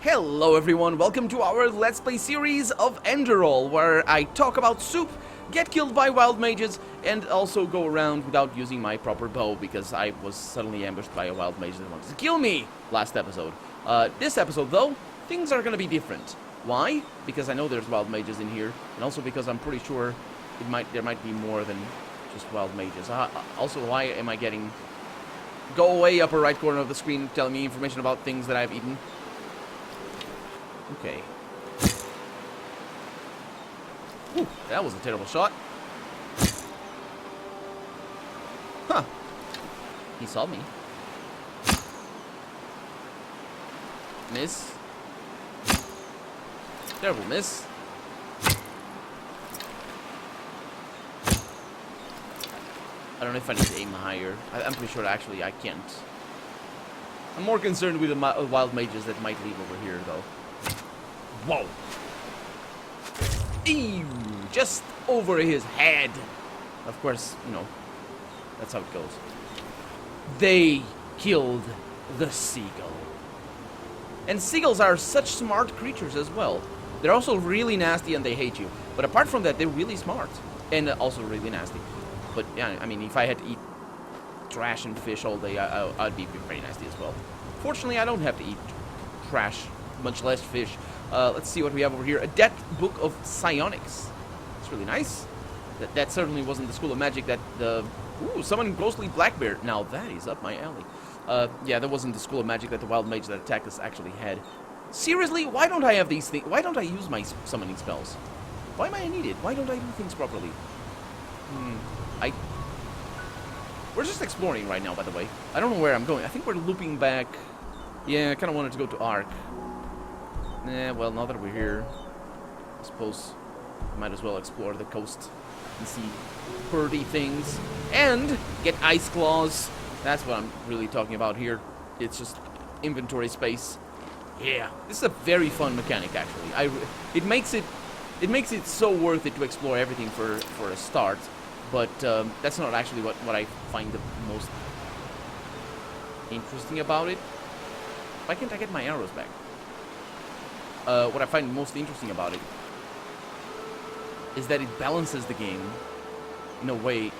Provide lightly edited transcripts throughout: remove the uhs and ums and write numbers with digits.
Hello everyone, welcome to our Let's Play series of Enderal, where I talk about soup, get killed by wild mages, and also go around without using my proper bow, because I was suddenly ambushed by a wild mage that wanted to kill me last episode. This episode, though, things are gonna be different. Why? Because I know there's wild mages in here, and also because I'm pretty sure there might be more than just wild mages. Also, why am I getting... Go away, upper right corner of the screen, telling me information about things that I've eaten. Okay. Ooh, that was a terrible shot. Huh. He saw me. Miss. Terrible miss. I don't know if I need to aim higher. I'm pretty sure actually I can't. I'm more concerned with the wild mages that might leave over here, though. Whoa! Ew! Just over his head! Of course, you know, that's how it goes. They killed the seagull. And seagulls are such smart creatures as well. They're also really nasty and they hate you. But apart from that, they're really smart. And also really nasty. But yeah, I mean, if I had to eat trash and fish all day, I'd be very nasty as well. Fortunately, I don't have to eat trash, much less fish. Let's see what we have over here. A Dead Book of Psionics. It's really nice. That certainly wasn't the School of Magic that the... Ooh, summon Ghostly Black Bear. Now that is up my alley. Yeah, that wasn't the School of Magic that the wild mage that attacked us actually had. Seriously, why don't I have these things? Why don't I use my summoning spells? Why am I needed? Why don't I do things properly? We're just exploring right now, by the way. I don't know where I'm going. I think we're looping back. Yeah, I kind of wanted to go to Ark. Well, now that we're here, I suppose we might as well explore the coast and see pretty things. And get ice claws. That's what I'm really talking about here. It's just inventory space. Yeah, this is a very fun mechanic, actually. It makes it so worth it to explore everything for a start. But that's not actually what I find the most interesting about it. Why can't I get my arrows back? What I find most interesting about it is that it balances the game in a way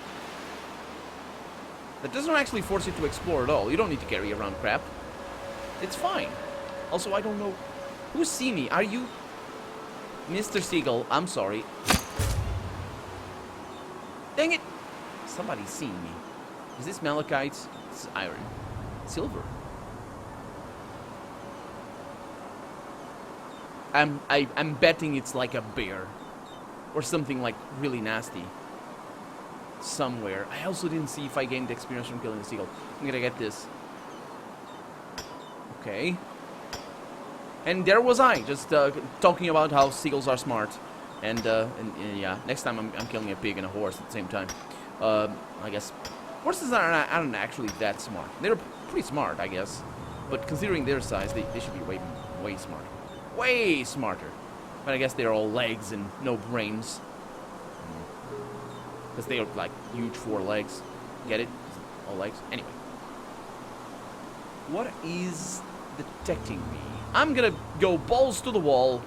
that doesn't actually force you to explore at all. You don't need to carry around crap. It's fine. Also, I don't know... Who's see me? Are you... Mr. Seagull, I'm sorry. Dang it! Somebody's seen me. Is this malachite? This is iron. Silver. I'm betting it's like a bear. Or something like really nasty. Somewhere. I also didn't see if I gained experience from killing the seagull. I'm gonna get this. Okay. And there was I, just talking about how seagulls are smart. And yeah, next time I'm killing a pig and a horse at the same time. I guess horses aren't actually that smart. They're pretty smart, I guess. But considering their size, they should be way smarter. Way smarter. But I guess they're all legs and no brains. Because they are like huge 4 legs. Get it? All legs. Anyway. What is detecting me? I'm gonna go balls to the wall.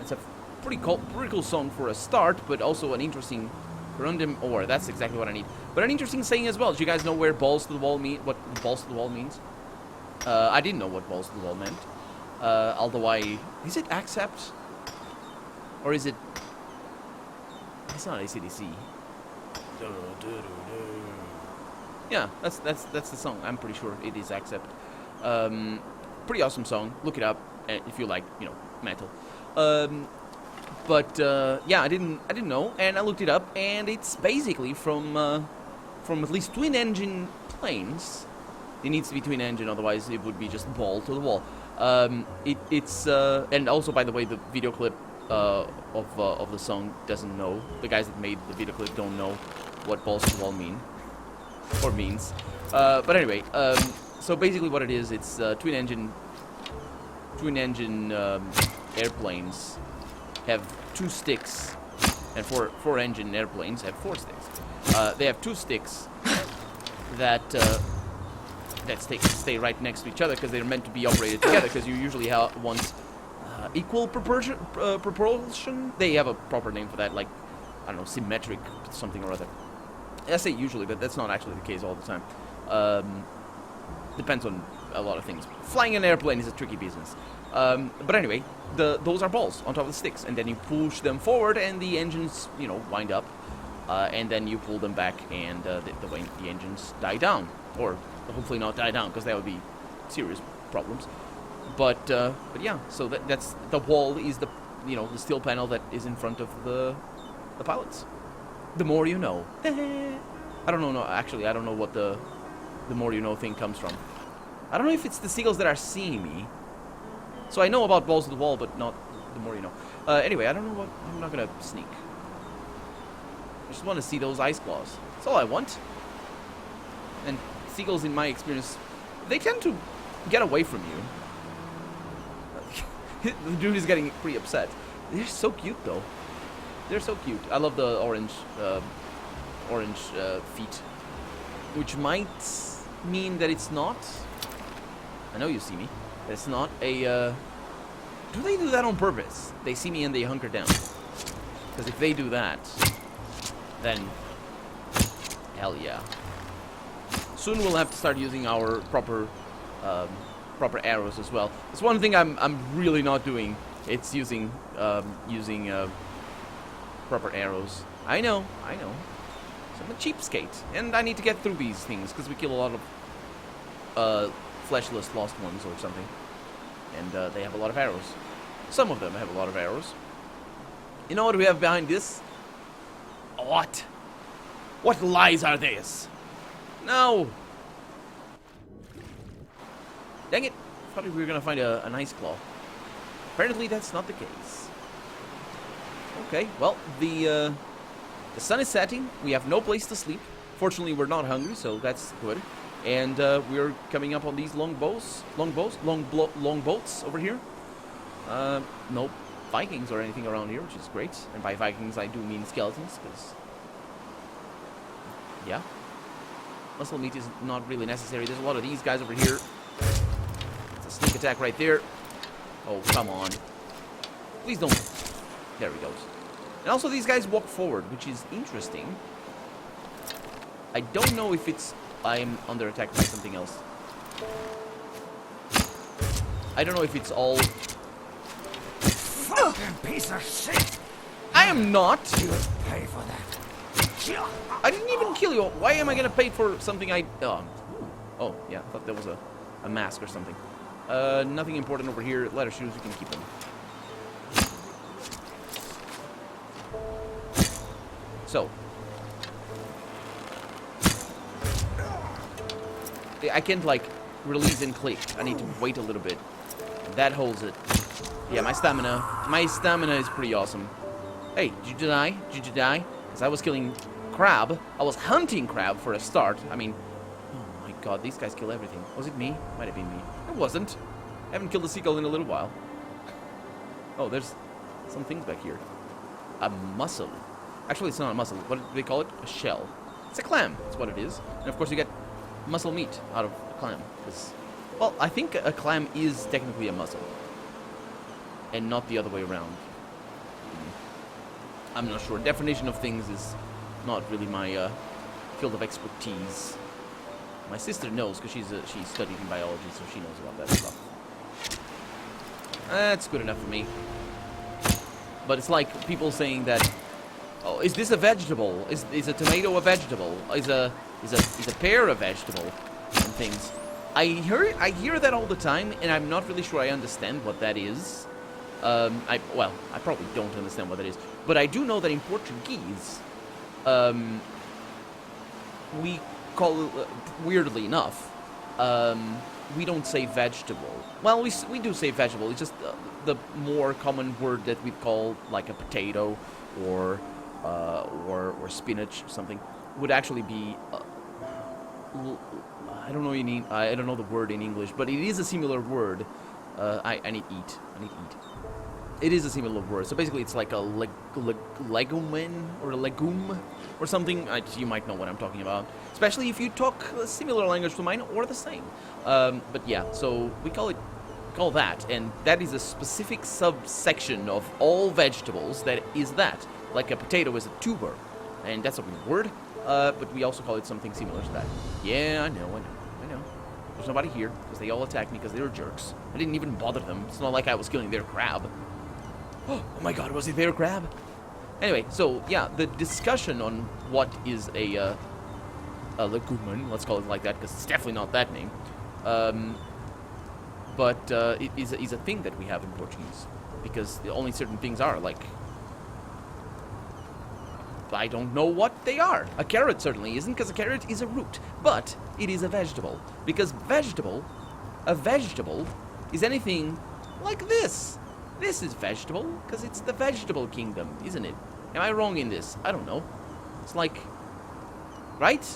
It's a pretty cool song for a start, but also an interesting random ore. That's exactly what I need. But an interesting saying as well. Do you guys know where balls to the wall mean? What balls to the wall means? I didn't know what balls to the wall meant. Although is it accept? Or is it... It's not AC/DC. Yeah, that's the song. I'm pretty sure it is accept. Pretty awesome song. Look it up if you like, you know, metal. But yeah, I didn't know, and I looked it up, and it's basically from at least twin engine planes. It needs to be twin engine, otherwise it would be just ball to the wall. It's and also, by the way, the video clip of the song doesn't know. The guys that made the video clip don't know what balls to the wall mean or means. But anyway, so basically what it is, it's twin engine airplanes have 2 sticks, and four engine airplanes have 4 sticks. They have 2 sticks that stay right next to each other because they're meant to be operated together, because you usually want equal proportion. They have a proper name for that, like, I don't know, symmetric something or other. I say usually, but that's not actually the case all the time. Depends on a lot of things. Flying an airplane is a tricky business. But anyway, those are balls on top of the sticks, and then you push them forward, and the engines, you know, wind up, and then you pull them back, and the engines die down, or hopefully not die down, because that would be serious problems. But yeah, so that's the wall is the steel panel that is in front of the pilots. The more you know. I don't know. No, actually, I don't know what the more you know thing comes from. I don't know if it's the seagulls that are seeing me. So I know about balls to the wall, but not the more you know. Anyway, I don't know what. I'm not gonna sneak. I just want to see those ice claws. That's all I want. And seagulls, in my experience, they tend to get away from you. The dude is getting pretty upset. They're so cute, though. They're so cute. I love the orange feet, which might mean that it's not. I know you see me. That it's not a. Do they do that on purpose? They see me and they hunker down. Because if they do that, then hell yeah. Soon we'll have to start using our proper arrows as well. It's one thing I'm really not doing. It's using proper arrows. I know. So I'm a cheapskate, and I need to get through these things because we kill a lot of fleshless lost ones or something, and they have a lot of arrows. Some of them have a lot of arrows. You know what we have behind this? What? What lies are these? No! Dang it! Thought we were gonna find an ice claw. Apparently that's not the case. Okay, well, the sun is setting. We have no place to sleep. Fortunately, we're not hungry, so that's good. And we're coming up on these long boats over here. No Vikings or anything around here, which is great. And by Vikings, I do mean skeletons, because yeah, muscle meat is not really necessary. There's a lot of these guys over here. It's a sneak attack right there. Oh, come on. Please don't. There he goes. And also these guys walk forward, which is interesting. I don't know if it's I'm under attack by something else. I don't know if it's all... Fucking piece of shit! I am not! You'll pay for that. I didn't even kill you. Why am I gonna pay for something I... Oh, yeah, I thought that was a mask or something. Nothing important over here. Leather shoes, we can keep them. So. I can't, like, release and click. I need to wait a little bit. That holds it. Yeah, my stamina is pretty awesome. Hey, did you die? Did you die? Because I was killing crab. I was hunting crab for a start. I mean, oh my god, these guys kill everything. Was it me? Might have been me. It wasn't. I haven't killed a seagull in a little while. Oh, there's some things back here. A mussel. Actually, it's not a mussel. What do they call it? A shell. It's a clam. That's what it is. And of course, you get mussel meat out of a clam. Well, I think a clam is technically a mussel. And not the other way around. I'm not sure. Definition of things is not really my field of expertise. My sister knows because she's studied in biology, so she knows about that stuff. That's good enough for me. But it's like people saying that, oh, is this a vegetable? Is a tomato a vegetable? Is a pear a vegetable? And things. I hear that all the time, and I'm not really sure I understand what that is. I probably don't understand what that is, but I do know that in Portuguese, we call it, weirdly enough, we don't say vegetable. Well, we do say vegetable. It's just the more common word that we call like a potato or spinach or something would actually be. I don't know the word in English, but it is a similar word. I need eat. It is a similar word. So basically, it's like a legumen or a legume or something. You might know what I'm talking about, especially if you talk a similar language to mine or the same. But yeah, so we call it call that, and that is a specific subsection of all vegetables that is that. Like a potato is a tuber, and that's a weird word, but we also call it something similar to that. Yeah, I know. There's nobody here, because they all attacked me because they were jerks. I didn't even bother them. It's not like I was killing their crab. Oh my god, was it their crab? Anyway, so, yeah, the discussion on what is a legumen, let's call it like that, because it's definitely not that name, but it is a thing that we have in Portuguese, because only certain things are, like, I don't know what they are. A carrot certainly isn't, because a carrot is a root, but it is a vegetable, because a vegetable is anything like this. This is vegetable, because it's the vegetable kingdom, isn't it? Am I wrong in this? I don't know. It's like, right?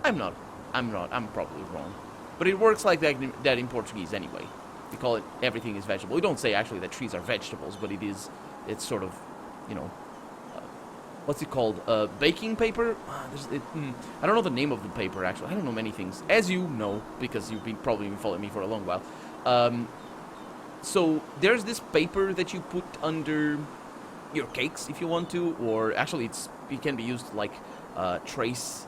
I'm not. I'm probably wrong. But it works like that in Portuguese anyway. We call it everything is vegetable. We don't say actually that trees are vegetables, but it's sort of, you know, what's it called? Baking paper? I don't know the name of the paper, actually. I don't know many things. As you know, because you've probably been following me for a long while. So there's this paper that you put under your cakes if you want to, or actually it can be used like trace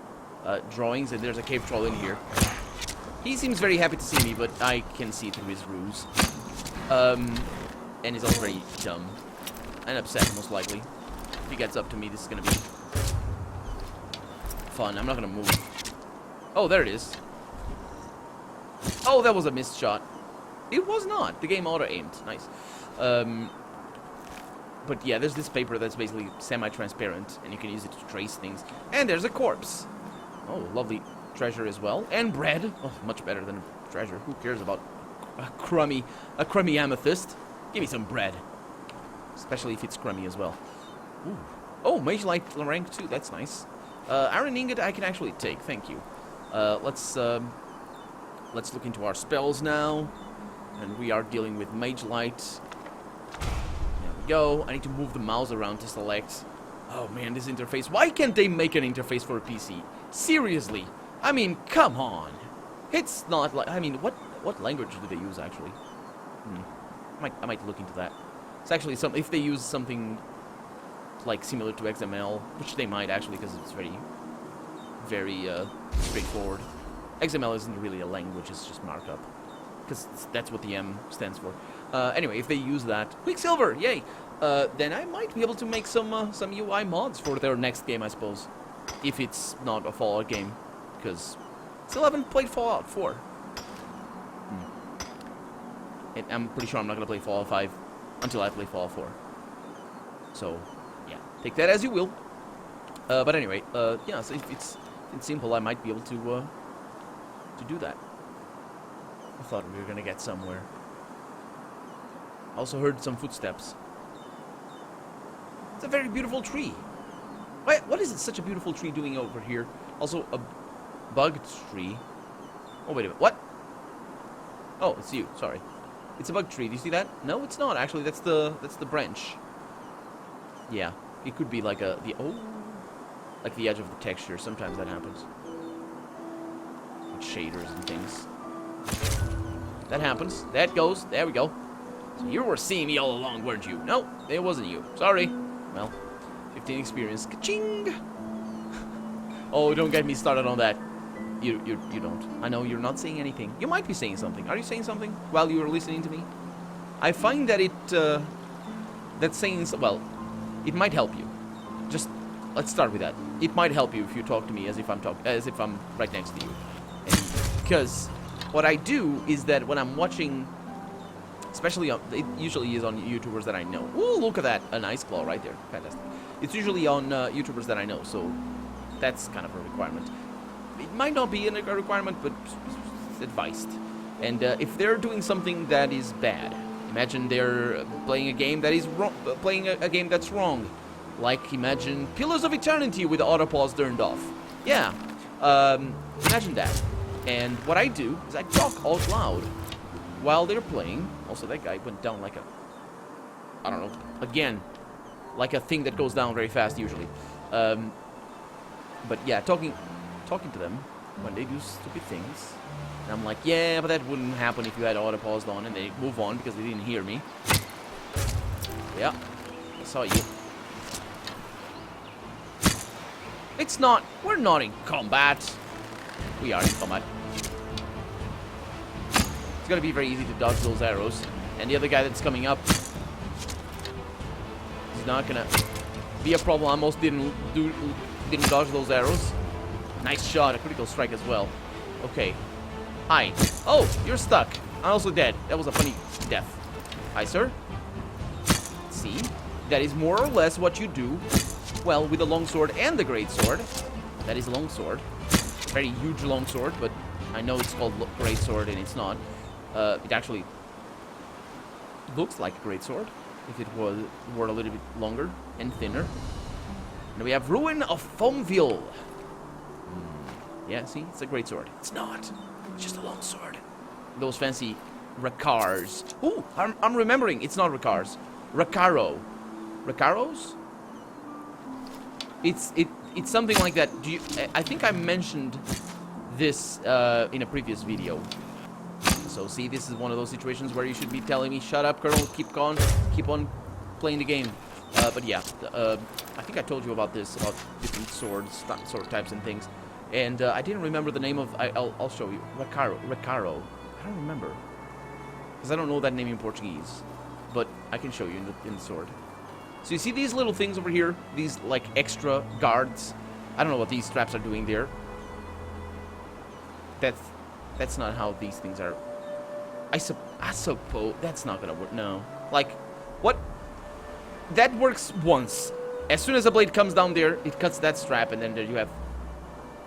drawings, and there's a cave troll in here. He seems very happy to see me, but I can see through his ruse. And he's also very dumb and upset, most likely. If he gets up to me, this is gonna be fun. I'm not gonna move. Oh, there it is. Oh, that was a missed shot. It was not. The game auto-aimed. Nice. But yeah, there's this paper that's basically semi-transparent, and you can use it to trace things. And there's a corpse. Oh, lovely treasure as well. And bread. Oh, much better than a treasure. Who cares about a crummy amethyst? Give me some bread. Especially if it's crummy as well. Ooh. Oh, Mage Light rank 2. That's nice. Iron Ingot I can actually take. Thank you. Let's look into our spells now. And we are dealing with Mage Light. There we go. I need to move the mouse around to select. Oh man, this interface. Why can't they make an interface for a PC? Seriously. I mean, come on. It's not like... I mean, what language do they use, actually? I might look into that. It's actually some... If they use something like similar to XML, which they might, actually, because it's very, very straightforward. XML isn't really a language, it's just markup. Because that's what the M stands for. Anyway, if they use that... Quicksilver! Yay! Then I might be able to make some UI mods for their next game, I suppose. If it's not a Fallout game. Because I still haven't played Fallout 4. And I'm pretty sure I'm not going to play Fallout 5 until I play Fallout 4. So, yeah. Take that as you will. But anyway, yeah, so if it's simple, I might be able to do that. I thought we were going to get somewhere. I also heard some footsteps. It's a very beautiful tree. What is it such a beautiful tree doing over here? Also, a bugged tree. Oh, wait a minute. What? Oh, it's you. Sorry. It's a bug tree. Do you see that? No, it's not. Actually, that's the branch. Yeah. It could be like like the edge of the texture. Sometimes that happens. With shaders and things. That happens. That goes. There we go. So you were seeing me all along, weren't you? No, it wasn't you. Sorry. Well, 15 experience. Ka-ching! Oh, don't get me started on that. You don't. I know you're not saying anything. You might be saying something. Are you saying something while you are listening to me? I find that that saying, well, it might help you. Just let's start with that. It might help you if you talk to me as if I'm right next to you. Because what I do is that when I'm watching, especially it usually is on YouTubers that I know. Ooh, look at that, an ice claw right there. Fantastic. It's usually on YouTubers that I know, so that's kind of a requirement. It might not be a requirement, but it's advised. And if they're doing something that is bad, imagine they're playing a game that is wrong, playing a game that's wrong. Like, imagine Pillars of Eternity with the autopause turned off. Yeah, imagine that. And what I do is I talk out loud while they're playing. Also, that guy went down like a... I don't know. Again, like a thing that goes down very fast, usually. But yeah, talking to them when they do stupid things. And I'm like, yeah, but that wouldn't happen if you had auto paused on, and they move on because they didn't hear me. Yeah, I saw you. It's not, we're not in combat. We are in combat. It's gonna be very easy to dodge those arrows. And the other guy that's coming up, he's not gonna be a problem. I almost didn't dodge those arrows. Nice shot, a critical strike as well. Okay. Hi. Oh, you're stuck. I'm also dead. That was a funny death. Hi, sir. See? That is more or less what you do. Well, with the longsword and the greatsword. That is a longsword. Very huge longsword, but I know it's called greatsword and it's not. It actually looks like a greatsword if it were a little bit longer and thinner. And we have Ruin of Foamville. Yeah, see? It's a greatsword. It's not. It's just a longsword. Those fancy Rakars. Ooh, I'm remembering. It's not Rakars. Rakaro. Rakaros? It's something like that. I think I mentioned this in a previous video. So see, this is one of those situations where you should be telling me, shut up, Colonel, keep on playing the game. But yeah, I think I told you about this, about different sword types and things. And I didn't remember the name of, I'll show you, Rakaro. I don't remember. Because I don't know that name in Portuguese. But I can show you in the sword. So you see these little things over here? These, like, extra guards? I don't know what these straps are doing there. That's not how these things are. I suppose that's not gonna work. No. Like, what? That works once. As soon as a blade comes down there, it cuts that strap, and then there you have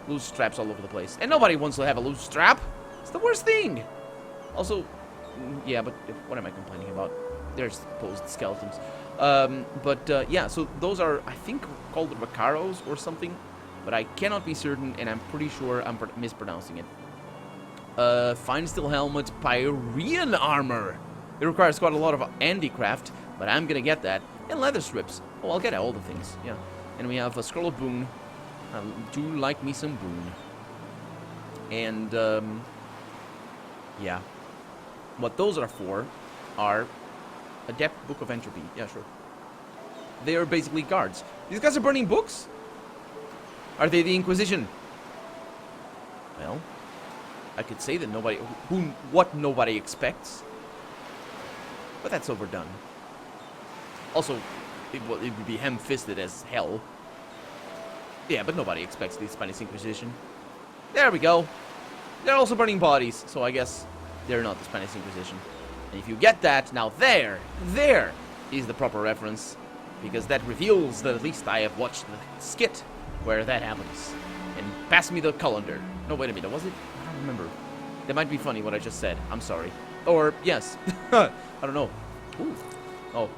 loose straps all over the place. And nobody wants to have a loose strap. It's the worst thing. Also, yeah, but what am I complaining about? There's posed skeletons. Yeah, so those are, I think, called Vacaros or something. But I cannot be certain, and I'm pretty sure I'm mispronouncing it. Fine steel helmet, Pyrean armor. It requires quite a lot of handicraft, but I'm gonna get that. And leather strips. Oh, I'll get all the things, yeah. And we have a scroll of boon. I do like me some boon. And, yeah. What those are for are Adept Book of Entropy. Yeah, sure. They are basically guards. These guys are burning books? Are they the Inquisition? Well, I could say that what nobody expects. But that's overdone. Also, it would be ham-fisted as hell. Yeah, but nobody expects the Spanish Inquisition. There we go. They're also burning bodies, so I guess they're not the Spanish Inquisition. And if you get that, now there is the proper reference. Because that reveals that at least I have watched the skit where that happens. And pass me the colander. No, wait a minute, was it? I don't remember. That might be funny what I just said. I'm sorry. Or, yes. I don't know. Ooh. Oh.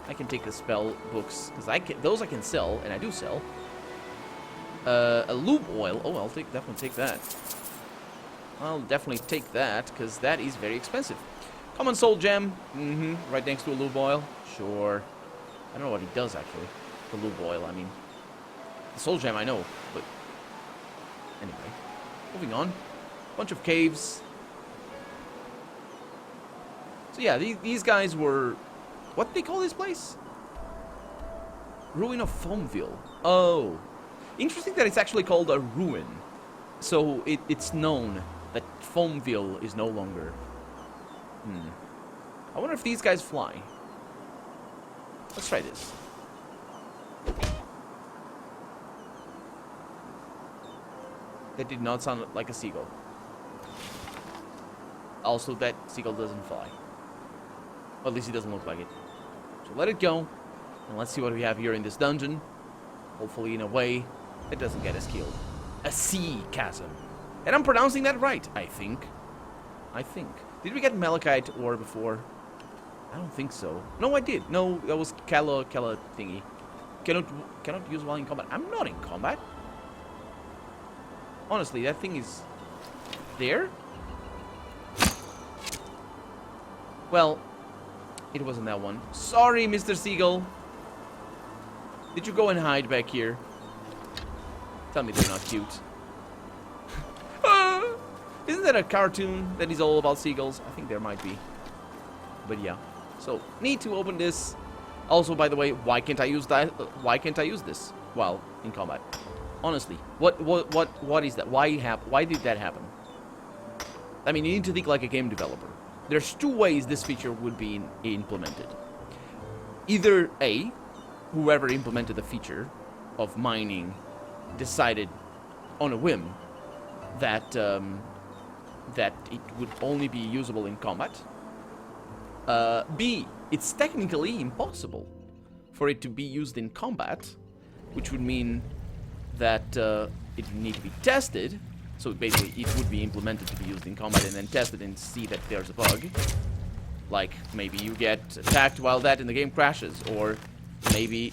I can take the spell books. Because those I can sell, and I do sell. A lube oil. Oh, I'll definitely take that. I'll definitely take that, because that is very expensive. Common soul gem. Right next to a lube oil. Sure. I don't know what he does, actually. The lube oil, I mean. The soul gem, I know, but... Anyway. Moving on. Bunch of caves. So yeah, these guys were... What do they call this place? Ruin of Foamville. Oh. Interesting that it's actually called a ruin. So it's known that Foamville is no longer... I wonder if these guys fly. Let's try this. That did not sound like a seagull. Also, that seagull doesn't fly. Or at least it doesn't look like it. So let it go. And let's see what we have here in this dungeon. Hopefully in a way it doesn't get us killed. A sea chasm. And I'm pronouncing that right, I think. Did we get malachite ore before? I don't think so. No, I did. No, that was Kala thingy. Cannot use while in combat. I'm not in combat. Honestly, that thing is there. Well, it wasn't that one. Sorry, Mr. Seagull. Did you go and hide back here? Tell me they're not cute. that a cartoon that is all about seagulls? I think there might be. But yeah. So, need to open this. Also, by the way, why can't I use that? Why can't I use this while in combat? Honestly, what is that? Why did that happen? I mean, you need to think like a game developer. There's two ways this feature would be implemented. Either A, whoever implemented the feature of mining decided on a whim that that it would only be usable in combat. B, it's technically impossible for it to be used in combat, which would mean that it would need to be tested. So basically, it would be implemented to be used in combat and then tested and see that there's a bug. Like, maybe you get attacked while that in the game crashes, or maybe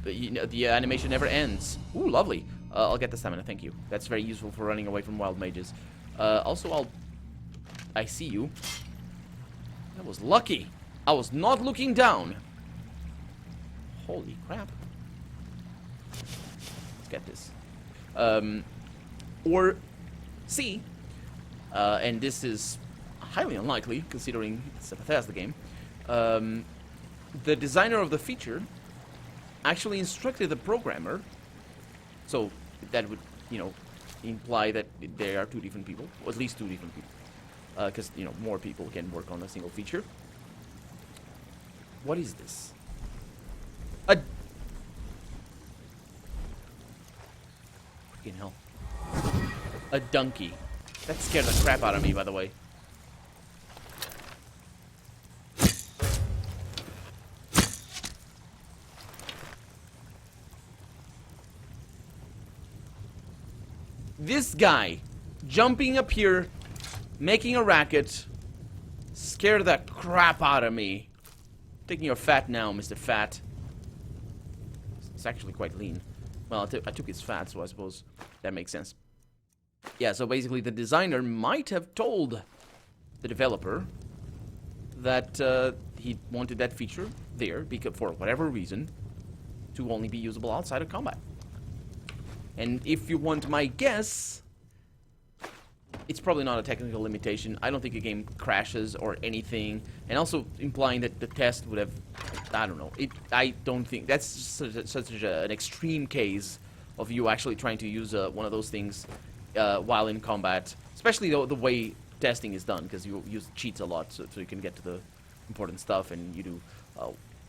you know, the animation never ends. Ooh, lovely. I'll get the stamina, thank you. That's very useful for running away from wild mages. Also, I see you. That was lucky. I was not looking down. Holy crap. Let's get this. Or C, and this is highly unlikely considering it's a Bethesda game, the designer of the feature actually instructed the programmer, so that would, you know, imply that there are two different people, or at least two different people, because, you know, more people can work on a single feature. What is this? Freaking hell. A donkey. That scared the crap out of me, by the way. This guy jumping up here, making a racket, scared the crap out of me. Taking your fat now, Mr. Fat. It's actually quite lean. Well, I took his fat, so I suppose that makes sense. Yeah, so basically the designer might have told the developer that he wanted that feature there because, for whatever reason, to only be usable outside of combat. And if you want my guess, it's probably not a technical limitation. I don't think a game crashes or anything. And also implying that the test would have... I don't know. I don't think... That's such an extreme case of you actually trying to use one of those things while in combat. Especially the way testing is done, because you use cheats a lot so you can get to the important stuff. And you do...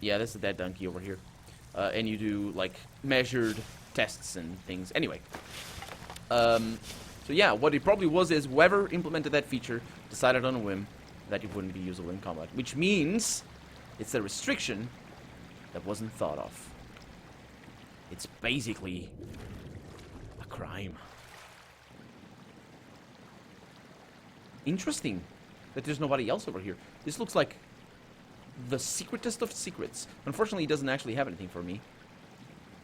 yeah, that's a dead donkey over here. And you do, like, measured tests and things. Anyway. So yeah, what it probably was is whoever implemented that feature decided on a whim that it wouldn't be usable in combat. Which means it's a restriction that wasn't thought of. It's basically a crime. Interesting that there's nobody else over here. This looks like the secretest of secrets. Unfortunately, it doesn't actually have anything for me.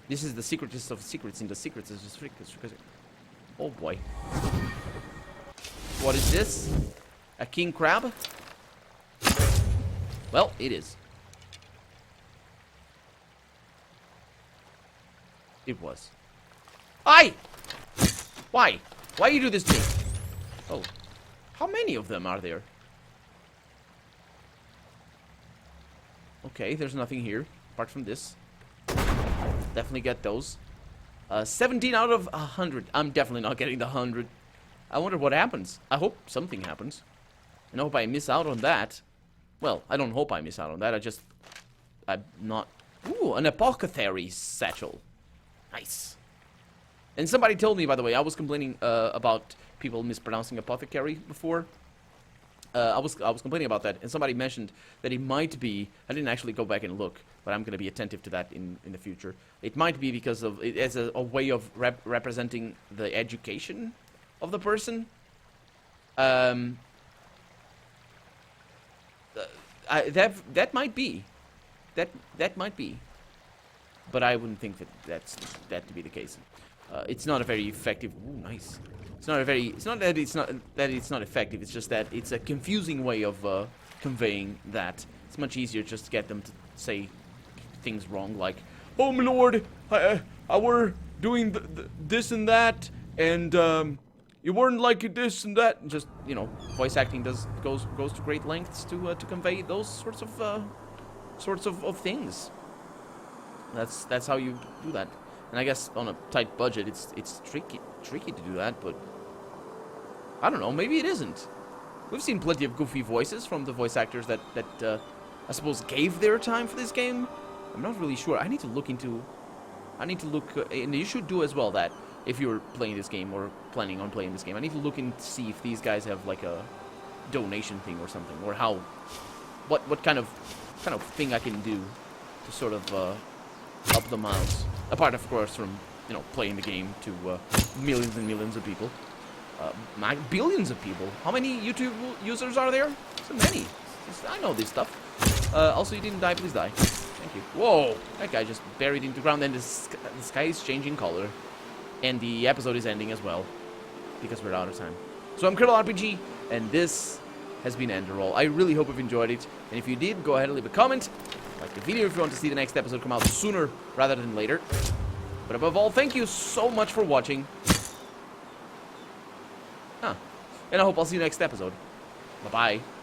This is the secretest of secrets, and the secrets is just freaking... Oh boy. What is this? A king crab? Well, it is. It was. Aye! Why? Why you do this to me? Oh. How many of them are there? Okay, there's nothing here, apart from this. Definitely get those. 17 out of 100. I'm definitely not getting the 100. I wonder what happens. I hope something happens. And I hope I miss out on that. Well, I don't hope I miss out on that. I'm not... Ooh, an apothecary satchel. Nice. And somebody told me, by the way, I was complaining about people mispronouncing apothecary before. I was complaining about that, and somebody mentioned that it might be... I didn't actually go back and look, but I'm going to be attentive to that in the future. It might be because of it as a way of representing the education of the person. That might be. That might be. But I wouldn't think that to be the case. It's not a very effective... Ooh, nice. It's not a very... It's not that it's not effective. It's just that it's a confusing way of conveying that. It's much easier just to get them to say things wrong, like, "Oh my lord, I were doing this and that, and you weren't like this and that. And just, you know, voice acting goes to great lengths to convey those sorts of things. That's how you do that. And I guess on a tight budget, it's tricky to do that, but I don't know, maybe it isn't. We've seen plenty of goofy voices from the voice actors that I suppose gave their time for this game. I'm not really sure. I need to look, and you should do as well, that if you're playing this game or planning on playing this game, I need to look and see if these guys have like a donation thing or something, or how, what kind of thing I can do to sort of help them out. Apart, of course, from, you know, playing the game to millions and millions of people. Billions of people. How many YouTube users are there? So many. I know this stuff. Also, you didn't die. Please die. Thank you. Whoa! That guy just buried into the ground, and the sky is changing color. And the episode is ending as well, because we're out of time. So I'm Critical RPG, and this has been Enderal. I really hope you've enjoyed it. And if you did, go ahead and leave a comment. Like the video if you want to see the next episode come out sooner rather than later. But above all, thank you so much for watching. And I hope I'll see you next episode. Bye-bye.